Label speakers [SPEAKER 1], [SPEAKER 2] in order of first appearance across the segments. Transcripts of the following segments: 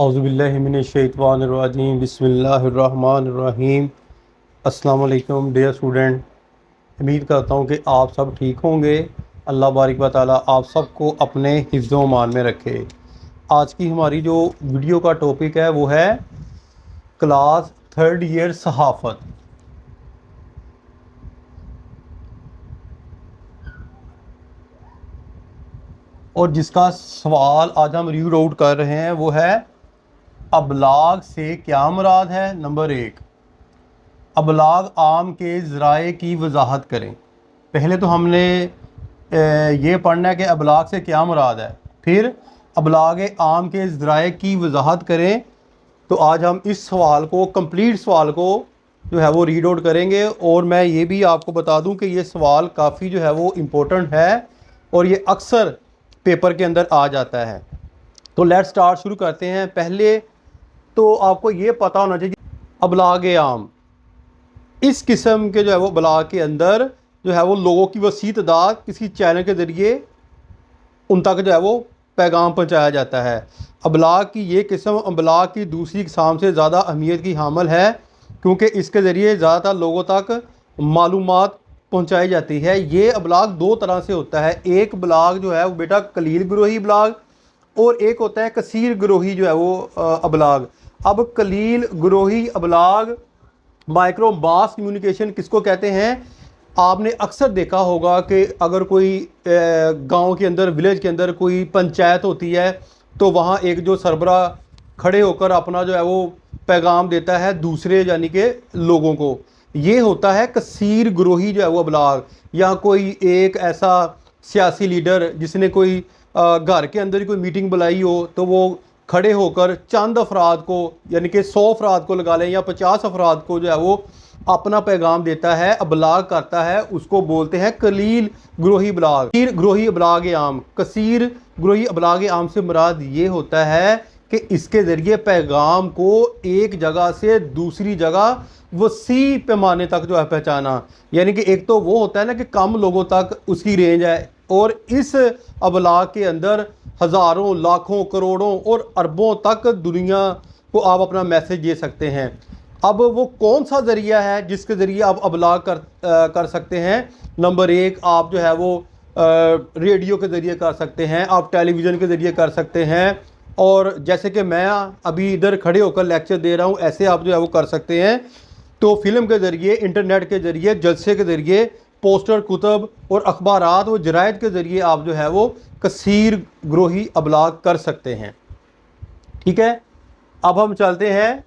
[SPEAKER 1] औज़ुबिल्लाहिमिनश्शैतानिर्रजीम बिस्मिल्लाहिर्रहमानिर्रहीम। अस्सलाम वालेकुम डियर स्टूडेंट। उम्मीद करता हूँ कि आप सब ठीक होंगे। अल्लाह बारिक व तआला आप सबको अपने हिफ्ज़-ओ अमान में रखे। आज की हमारी जो वीडियो का टॉपिक है वो है क्लास थर्ड ईयर सहाफ़त। और जिसका सवाल आज हम रीड आउट कर रहे हैं वो है अबलाग से क्या मुराद है। नंबर 1, अबलाग आम के ज़राए की वजाहत करें। पहले तो हमने ये पढ़ना है कि अबलाग से क्या मुराद है, फिर अबलाग आम के ज़राए की वजाहत करें। तो आज हम इस सवाल को, कंप्लीट सवाल को जो है वो रीड आउट करेंगे। और मैं ये भी आपको बता दूं कि ये सवाल काफ़ी जो है वो इम्पोर्टेंट है और ये अक्सर पेपर के अंदर आ जाता है। तो लेट्स स्टार्ट, शुरू करते हैं। पहले तो आपको ये पता होना चाहिए अबलाग आम, इस किस्म के जो है वो अबलाग के अंदर जो है वो लोगों की वसी तादाद किसी चैनल के ज़रिए उन तक जो है वो पैगाम पहुँचाया जाता है। अबलाग की ये किस्म अबलाग की दूसरी किस्म से ज़्यादा अहमियत की हामिल है, क्योंकि इसके ज़रिए ज़्यादातर लोगों तक मालूमात पहुँचाई जाती है। ये अबलाग दो तरह से होता है। एक अबलाग जो है वो बेटा कलील ग्रोही अबलाग, और एक होता है कसीर ग्रोही जो है वो अबलाग। अब कलील ग्रोही अबलाग, माइक्रो मास कम्युनिकेशन किसको कहते हैं? आपने अक्सर देखा होगा कि अगर कोई गांव के अंदर, विलेज के अंदर कोई पंचायत होती है तो वहाँ एक जो सरबरा खड़े होकर अपना जो है वो पैगाम देता है दूसरे यानी कि लोगों को। ये होता है कसीर ग्रोही जो है वो अबलाग। या कोई एक ऐसा सियासी लीडर जिसने कोई घर के अंदर ही कोई मीटिंग बुलाई हो तो वो खड़े होकर चंद अफराद को, यानी कि 100 अफराद को लगा लें या 50 अफराद को जो है वो अपना पैगाम देता है, अबलाग करता है, उसको बोलते हैं कलील ग्रोही अबलाग। कसीर ग्रोही अबलाग आम, कसीर ग्रोही अबलाग आम से मुराद ये होता है कि इसके ज़रिए पैगाम को एक जगह से दूसरी जगह वसी पैमाने तक जो है पहुँचाना। यानी कि एक तो वो होता है ना कि कम लोगों तक उसकी रेंज है, और इस अबलाग के अंदर हज़ारों, लाखों, करोड़ों और अरबों तक दुनिया को आप अपना मैसेज दे सकते हैं। अब वो कौन सा ज़रिया है जिसके ज़रिए आप अबलाग कर सकते हैं? नंबर 1, आप जो है वो रेडियो के ज़रिए कर सकते हैं, आप टेलीविज़न के ज़रिए कर सकते हैं, और जैसे कि मैं अभी इधर खड़े होकर लेक्चर दे रहा हूँ ऐसे आप जो है वो कर सकते हैं। तो फिल्म के ज़रिए, इंटरनेट के ज़रिए, जलसे के ज़रिए, पोस्टर, कुतब और अखबारात व जरायद के ज़रिए आप जो है वो कसीर ग्रोही अबलाग कर सकते हैं। ठीक है, अब हम चलते हैं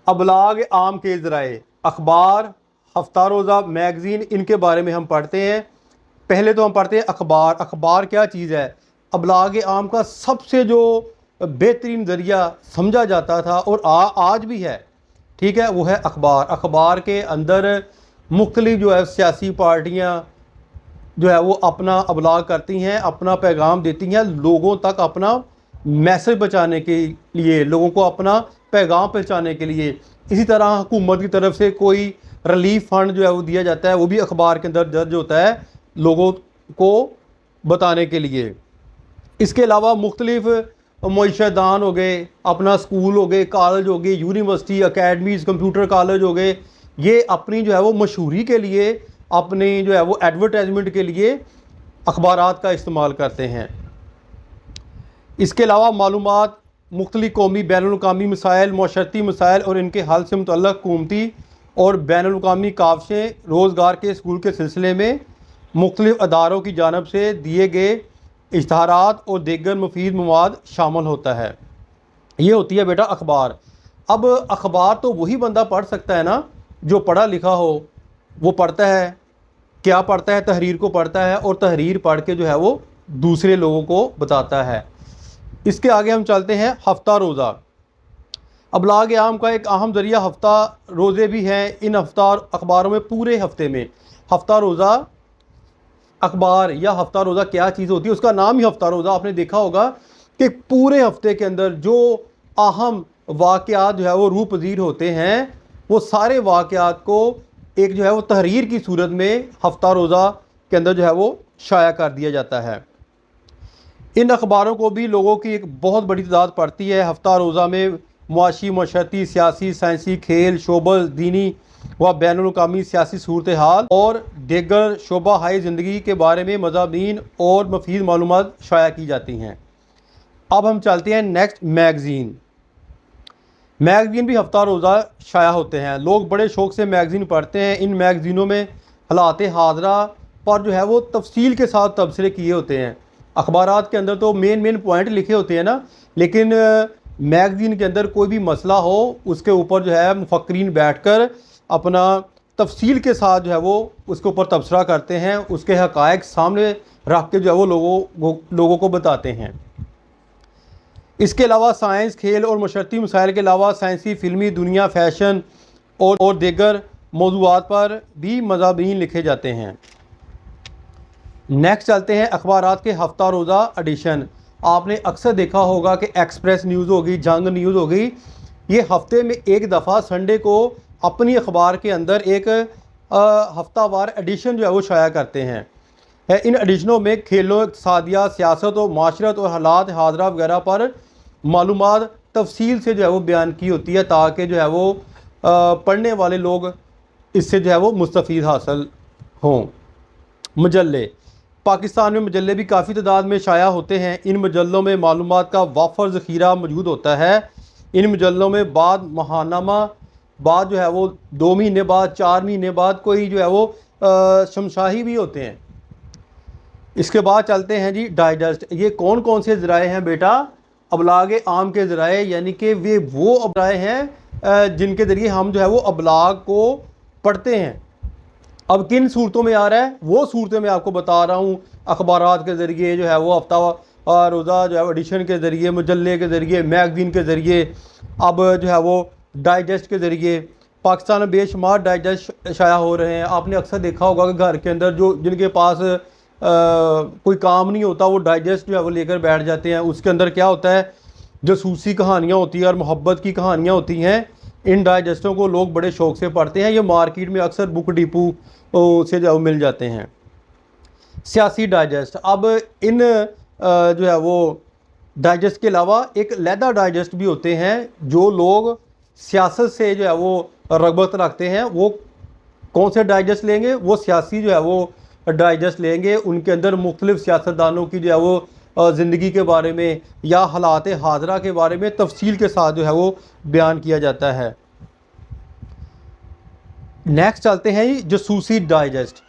[SPEAKER 1] अबलाग आम के ज़राए। अखबार, हफ्ता रोज़ा, मैगज़ीन, इनके बारे में हम पढ़ते हैं। पहले तो हम पढ़ते हैं अखबार। अखबार क्या चीज़ है? अबलाग आम का सबसे जो बेहतरीन ज़रिया समझा जाता था और आज भी है, ठीक है, वो है अखबार। अखबार के अंदर मुख्तलिफ जो है सियासी पार्टियाँ जो है वो अपना अबलाग करती हैं, अपना पैगाम देती हैं लोगों तक, अपना मैसेज पहुँचाने के लिए, लोगों को अपना पैगाम पहुँचाने के लिए। इसी तरह हुकूमत की तरफ से कोई रिलीफ फंड जो है वो दिया जाता है, वो भी अखबार के अंदर दर्ज होता है लोगों को बताने के लिए। इसके अलावा मुख्तलिफ मुइशदान हो गए, अपना स्कूल हो गए, कॉलेज हो गए, यूनिवर्सिटी, अकेडमीज़, कंप्यूटर कॉलेज हो गए, ये अपनी जो है वो मशहूरी के लिए, अपनी जो है वो एडवर्टाइजमेंट के लिए अखबारात का इस्तेमाल करते हैं। इसके अलावा मालूमात, मुख्तलिफ कौमी बैनुल-अक़वामी मसाइल, माशरती मसाइल और इनके हल से मुतल्लक़ हुकूमती और बैनुल-अक़वामी काविशें, रोज़गार के स्कूल के सिलसिले में मुख्तलिफ अदारों की जानब से दिए गए इश्तहारात और दीगर मुफीद मवाद शामिल होता है। ये होती है बेटा अखबार। अब अखबार तो वही बंदा पढ़ सकता है ना जो पढ़ा लिखा हो। वो पढ़ता है, क्या पढ़ता है? तहरीर को पढ़ता है, और तहरीर पढ़ के जो है वो दूसरे लोगों को बताता है। इसके आगे हम चलते हैं हफ्ता रोज़ा। अबलाग आम का एक अहम ज़रिया हफ्ता रोज़े भी हैं। इन हफ्ता अखबारों में पूरे हफ्ते में हफ्ता रोज़ा अखबार या हफ्ता रोज़ा क्या चीज़ होती है, उसका नाम ही हफ्ता रोज़ा। आपने देखा होगा कि पूरे हफ्ते के अंदर जो अहम वाक़यात जो है वो रूह पज़ीर होते हैं, वो सारे वाक़यात को एक जो है वो तहरीर की सूरत में हफ्ता रोज़ा के अंदर जो है वो शाया कर दिया जाता है। इन अखबारों को भी लोगों की एक बहुत बड़ी तादाद पढ़ती है। हफ्ता रोज़ा में मुआशी, मशरती, सियासी, साइंसी, खेल, शोबा, दीनी व बैनुल-अक़वामी सियासी सूरत हाल और दीगर शोबा हाई ज़िंदगी के बारे में मज़ामीन और मुफीद मालूमात शाया की जाती हैं। अब हम चलते हैं नेक्स्ट मैगज़ीन। मैगज़ीन भी हफ्ता रोज़ा शाया होते हैं। लोग बड़े शौक़ से मैगज़ीन पढ़ते हैं। इन मैगज़ीनों में हालात हाज़रा पर जो है वो तफसील के साथ तबसरे किए होते हैं। अखबारात के अंदर तो मेन पॉइंट लिखे होते हैं ना, लेकिन मैगज़ीन के अंदर कोई भी मसला हो उसके ऊपर जो है मुफक्रीन बैठकर अपना तफसील के साथ जो है वो उसके ऊपर तबसरा करते हैं, उसके हक़ाइक़ सामने रख के जो है वो लोगों को बताते हैं। इसके अलावा साइंस, खेल और मशरती मसाइल के अलावा साइंसी, फ़िल्मी दुनिया, फ़ैशन और दीगर मौज़ूआत पर भी मज़ामीन लिखे जाते हैं। नेक्स्ट चलते हैं अखबारात के हफ्ता रोज़ा एडिशन। आपने अक्सर देखा होगा कि एक्सप्रेस न्यूज़ होगी, जंग न्यूज़ होगी, ये हफ्ते में एक दफ़ा संडे को अपनी अखबार के अंदर एक हफ्तावार एडिशन जो है वो शाया करते हैं। इन एडिशनों में खेलों, इक़्तिसादियात, सियासत और माशरत और हालात हाज़रा वगैरह पर मालूमात तफसील से जो है वो बयान की होती है, ताकि जो है वो पढ़ने वाले लोग इससे जो है वो मुस्तफ़ीद हासिल हों। मजल्ले, पाकिस्तान में मजल्ले भी काफ़ी तादाद में शाया होते हैं। इन मजल्लों में मालूमात का वाफर ज़ख़ीरा मौजूद होता है। इन मजल्लों में बाद महानामा, बाद जो है वो 2 महीने बाद, 4 महीने बाद कोई जो है वो शमशाही भी होते हैं। इसके बाद चलते हैं जी डाइजेस्ट। ये कौन कौन से ज़राए हैं बेटा? अबलाग आम के ज़राए, यानी कि वे वो ज़राए हैं जिनके ज़रिए हम जो है वो अबलाग को पढ़ते हैं। अब किन सूरतों में आ रहा है वो सूरतें मैं आपको बता रहा हूँ। अखबारात के ज़रिए जो है वो हफ्ता रोज़ा जो है एडिशन के ज़रिए, मजल्ले के ज़रिए, मैगज़ीन के ज़रिए, अब जो है वो डाइजेस्ट के ज़रिए। पाकिस्तान में बेशुमार डाइजेस्ट शाया हो रहे हैं। आपने अक्सर देखा होगा कि घर के अंदर जो जिनके पास कोई काम नहीं होता वो डाइजेस्ट जो है वो लेकर बैठ जाते हैं। उसके अंदर क्या होता है, जासूसी कहानियाँ होती हैं और मोहब्बत की कहानियाँ होती हैं। इन डाइजेस्टों को लोग बड़े शौक़ से पढ़ते हैं। ये मार्केट में अक्सर बुक डिपो से जो मिल जाते हैं। सियासी डाइजेस्ट, अब इन जो है वो डाइजेस्ट के अलावा एक लहदा डाइजेस्ट भी होते हैं। जो लोग सियासत से जो है वो रग़बत रखते हैं वो कौन से डाइजेस्ट लेंगे? वो सियासी जो है वो डाइजेस्ट लेंगे। उनके अंदर मुख्तलिफ़ सियासतदानों की जो है वो ज़िंदगी के बारे में या हालात हाज़रा के बारे में तफसील के साथ जो है वो बयान किया जाता है। नेक्स्ट चलते हैं जासूसी डाइजेस्ट।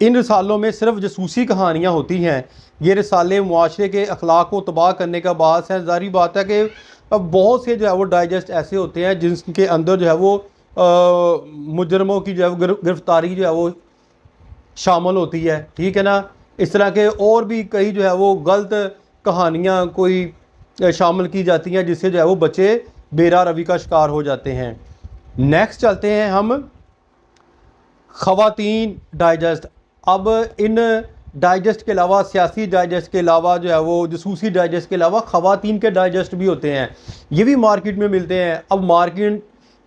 [SPEAKER 1] इन रिसालों में सिर्फ जासूसी कहानियाँ होती हैं। ये रिसाले मुआशरे के अखलाक को तबाह करने का बास है। ज़ाहिर बात है कि बहुत से जो है वो डाइजेस्ट ऐसे होते हैं जिनके अंदर जो है वो मुजरमों की जो है गिरफ्तारी जो है वो शामिल होती है, ठीक है ना। इस तरह के और भी कई जो है वो गलत कहानियाँ कोई शामिल की जाती हैं जिससे जो है वो बच्चे बेरा रवि का शिकार हो जाते हैं। नेक्स्ट चलते हैं हम ख़वातीन डाइजेस्ट। अब इन डाइजेस्ट के अलावा, सियासी डाइजेस्ट के अलावा जो है वो जासूसी डाइजेस्ट के अलावा ख़वातीन के डाइजेस्ट भी होते हैं। ये भी मार्केट में मिलते हैं। अब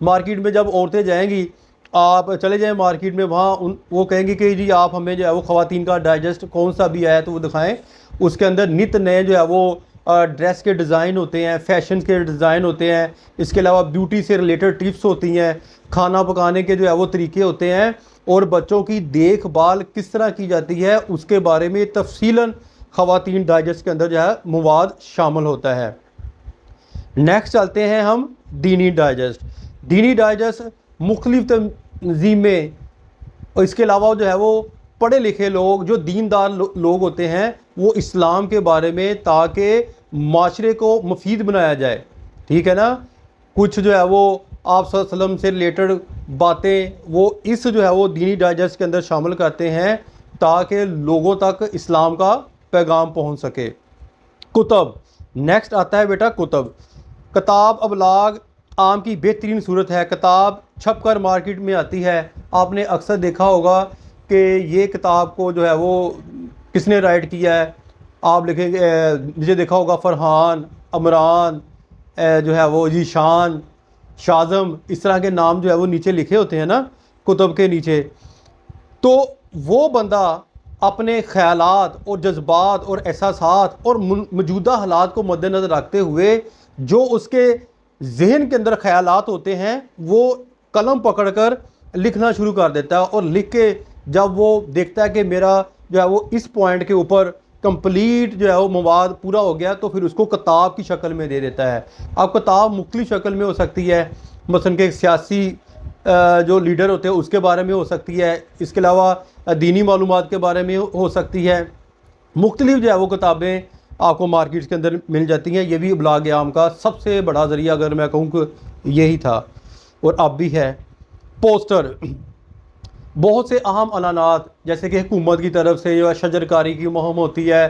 [SPEAKER 1] मार्केट में जब औरतें जाएंगी, आप चले जाएं मार्केट में, वहाँ वो कहेंगी कि जी आप हमें जो है वो ख़वातीन का डाइजेस्ट कौन सा भी आया तो वो दिखाएं। उसके अंदर नित नए जो है वो ड्रेस के डिज़ाइन होते हैं, फ़ैशन के डिज़ाइन होते हैं। इसके अलावा ब्यूटी से रिलेटेड टिप्स होती हैं, खाना पकाने के जो है वो तरीके होते हैं, और बच्चों की देखभाल किस तरह की जाती है उसके बारे में तफसीलन ख़वातीन डाइजेस्ट के अंदर जो है मवाद शामिल होता है। नेक्स्ट चलते हैं हम दीनी डाइजेस्ट। दीनी डाइजेस्ट मुख्तलिफ तंजीमें और इसके अलावा जो है वो पढ़े लिखे लोग, जो दीनदार लोग होते हैं, वो इस्लाम के बारे में, ताकि माशरे को मुफीद बनाया जाए, ठीक है ना। कुछ जो है वो आप सल्लल्लाहु अलैहि वसल्लम से रिलेटेड बातें वो इस जो है वो दीनी डाइजेस्ट के अंदर शामिल करते हैं ताकि लोगों तक इस्लाम का पैगाम पहुंच सके। कुतब, नेक्स्ट आता है बेटा कुतब। किताब अबलाग आम की बेहतरीन सूरत है। किताब छप कर मार्केट में आती है। आपने अक्सर देखा होगा कि ये किताब को जो है वो किसने राइट किया है। आप लिखेंगे, मुझे देखा होगा फ़रहान, अमरान, जो है वो जीशान, शाज़म, इस तरह के नाम जो है वो नीचे लिखे होते हैं ना कुतुब के नीचे। तो वो बंदा अपने ख़यालात और जज्बात और एहसासात और मौजूदा हालात को मद्देनज़र रखते हुए जो उसके जहन के अंदर ख़यालात होते हैं वो कलम पकड़कर लिखना शुरू कर देता है। और लिख के जब वो देखता है कि मेरा जो है वो इस पॉइंट के ऊपर कंप्लीट जो है वो मवाद पूरा हो गया, तो फिर उसको किताब की शक्ल में दे देता है। अब किताब मुख्तलिफ शक्ल में हो सकती है, मसलन के सियासी जो लीडर होते हैं उसके बारे में हो सकती है, इसके अलावा दीनी मालूमात के बारे में हो सकती है। मुख्तलिफ जो है वो किताबें आपको मार्केट्स के अंदर मिल जाती हैं। ये भी इब्लाग आम का सबसे बड़ा ज़रिया अगर मैं कहूँ कि यही था और अब भी है। पोस्टर, बहुत से अहम अलानात जैसे कि हुकूमत की तरफ से जो है शजरकारी की मुहिम होती है।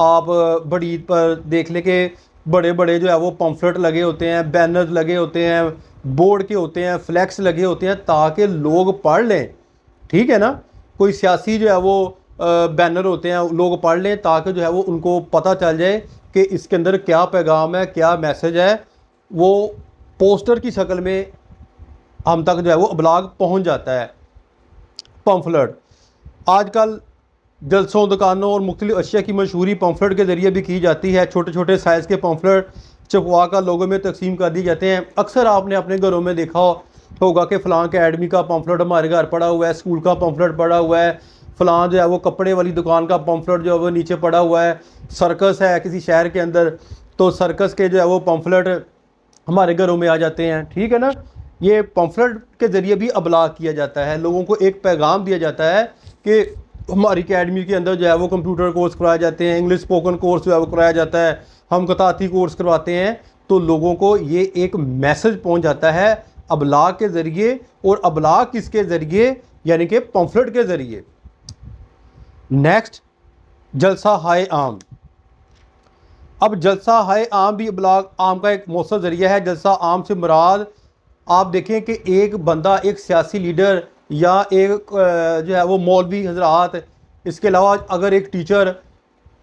[SPEAKER 1] आप बड़ी ईद पर देख लें कि बड़े बड़े जो है वो पम्फलेट लगे होते हैं, बैनर्स लगे होते हैं, बोर्ड के होते हैं, फ्लैक्स लगे होते हैं ताकि लोग पढ़ लें। ठीक है ना, कोई सियासी जो है वो बैनर होते हैं, लोग पढ़ लें ताकि जो है वो उनको पता चल जाए कि इसके अंदर क्या पैगाम है, क्या मैसेज है। वो पोस्टर की शक्ल में हम तक जो है वो इब्लाग पहुंच जाता है। पम्फलेट आजकल जलसों, दुकानों और मुख्तलिफ अशिया की मशहूरी पम्फलेट के ज़रिए भी की जाती है। छोटे छोटे साइज़ के पम्फलेट छपवा कर लोगों में तकसीम कर दिए जाते हैं। अक्सर आपने अपने घरों में देखा होगा कि फ़लाँ अकेडमी का पम्फलेट हमारे घर पड़ा हुआ है, स्कूल का पम्फलेट पड़ा हुआ है, फ़लाँ जो है वो कपड़े वाली दुकान का पम्फलेट जो है वो नीचे पड़ा हुआ है। सर्कस है किसी शहर के अंदर, तो सर्कस के जो है वो पम्फलेट हमारे घरों में आ जाते हैं। ठीक है ना, ये पम्फलेट के ज़रिए भी अबलाग किया जाता है। लोगों को एक पैगाम दिया जाता है कि हमारी अकेडमी के अंदर जो है वो कंप्यूटर कोर्स करवाए जाते हैं, इंग्लिश स्पोकन कोर्स जो है वो कराया जाता है, हम कताती कोर्स करवाते हैं। तो लोगों को ये एक मैसेज पहुंच जाता है अबलाग के ज़रिए। और अबलाग किसके ज़रिए, यानी कि पम्फलेट के ज़रिए। नेक्स्ट, जलसा हाय आम। अब जलसा हाय आम भी इब्लाग आम का एक मौसर ज़रिया है। जलसा आम से मुराद आप देखें कि एक बंदा, एक सियासी लीडर या एक जो है वो मौलवी हजरात, इसके अलावा अगर एक टीचर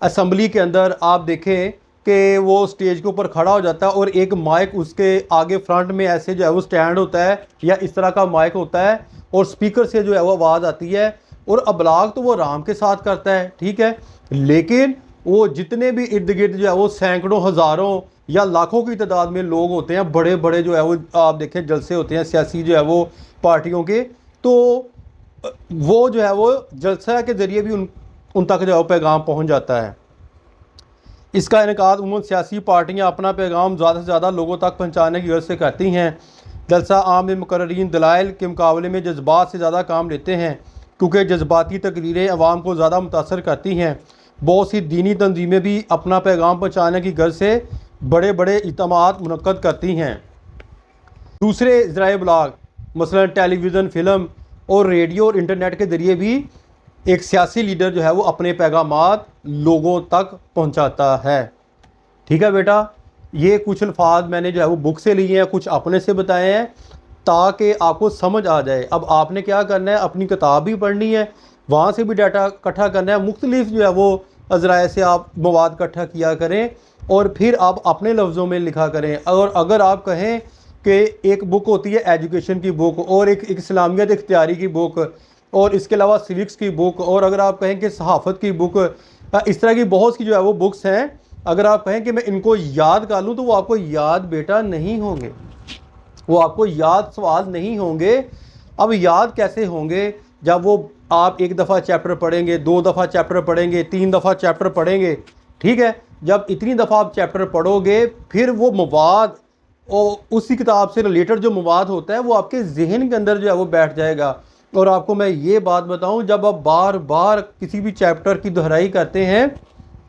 [SPEAKER 1] असम्बली के अंदर आप देखें कि वो स्टेज के ऊपर खड़ा हो जाता है और एक माइक उसके आगे फ्रंट में ऐसे जो है वो स्टैंड होता है या इस तरह का माइक होता है और स्पीकर से जो है वो आवाज़ आती है। और अबलाग तो वो आराम के साथ करता है, ठीक है, लेकिन वो जितने भी इर्द गिर्द जो है वो सैकड़ों, हज़ारों या लाखों की तादाद में लोग होते हैं, बड़े बड़े जो है वो आप देखें जलसे होते हैं सियासी जो है वो पार्टियों के, तो वो जो है वो जलसा के ज़रिए भी उन तक जो है पैगाम पहुँच जाता है। इसका इनेकाद उमूमन सियासी पार्टियाँ अपना पैगाम ज़्यादा से ज़्यादा लोगों तक पहुँचाने की गर्ज से करती हैं। जलसा आम में मुकर्ररीन दलाइल के मुकाबले में जज्बात से ज़्यादा काम लेते हैं क्योंकि जज्बाती तकरीरें अवाम को ज़्यादा मुतासर करती हैं। बहुत सी दीनी तंजीमें भी अपना पैगाम पहुँचाने की गर्ज से बड़े बड़े इज्तिमात मुनक्कद करती हैं। दूसरे ज़राए इब्लाग मसलन टेलीविज़न, फ़िल्म और रेडियो और इंटरनेट के ज़रिए भी एक सियासी लीडर जो है वो अपने पैगामात लोगों तक पहुंचाता है। ठीक है बेटा, ये कुछ अल्फाज मैंने जो है वो बुक से लिए हैं, कुछ अपने से बताए हैं ताकि आपको समझ आ जाए। अब आपने क्या करना है, अपनी किताब भी पढ़नी है, वहाँ से भी डाटा इकट्ठा करना है, मुख्तलिफ जो है वो ज़राए से आप मवाद इकट्ठा किया करें और फिर आप अपने लफ्ज़ों में लिखा करें। और अगर आप कहें कि एक बुक होती है एजुकेशन की बुक और एक इस्लामियत इख्तियारी की बुक और इसके अलावा सिविक्स की बुक, और अगर आप कहें कि सहाफ़त की बुक, इस तरह की बहुत सी जो है वो बुक्स हैं, अगर आप कहें कि मैं इनको याद कर लूँ तो वो आपको याद बेटा नहीं होंगे, वो आपको याद सवाल नहीं होंगे। अब याद कैसे होंगे, जब वो आप एक दफ़ा चैप्टर पढ़ेंगे, 2 दफ़ा चैप्टर पढ़ेंगे, 3 दफ़ा चैप्टर पढ़ेंगे। ठीक है, जब इतनी दफ़ा आप चैप्टर पढ़ोगे फिर वो मवाद और उसी किताब से रिलेटेड जो मवाद होता है वो आपके जहन के अंदर जो है वो बैठ जाएगा। और आपको मैं ये बात बताऊं, जब आप बार बार किसी भी चैप्टर की दोहराई करते हैं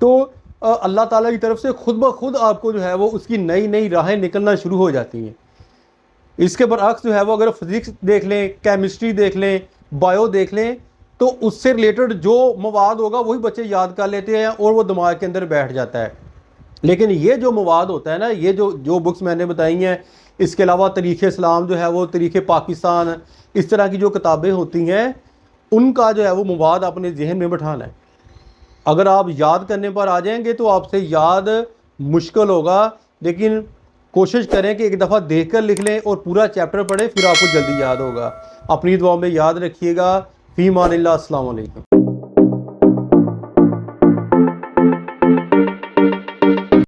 [SPEAKER 1] तो अल्लाह ताला की तरफ से खुद ब खुद आपको जो है वो उसकी नई नई राहें निकलना शुरू हो जाती हैं। इसके बरअक्स जो है वो अगर फिज़िक्स देख लें, केमिस्ट्री देख लें, बायो देख लें, तो उससे रिलेटेड जो मवाद होगा वही बच्चे याद कर लेते हैं और वो दिमाग के अंदर बैठ जाता है। लेकिन ये जो मवाद होता है ना, ये जो बुक्स मैंने बताई हैं, इसके अलावा तरीक़े इस्लाम जो है वो, तरीक़े पाकिस्तान, इस तरह की जो किताबें होती हैं उनका जो है वो मवाद अपने जहन में बिठाना है। अगर आप याद करने पर आ जाएंगे तो आपसे याद मुश्किल होगा, लेकिन कोशिश करें कि एक दफ़ा देख कर लिख लें और पूरा चैप्टर पढ़ें, फिर आपको जल्दी याद होगा। अपनी दुआ में याद रखिएगा। फ़ी मानिल्लाह, अस्सलाम वालेकुम।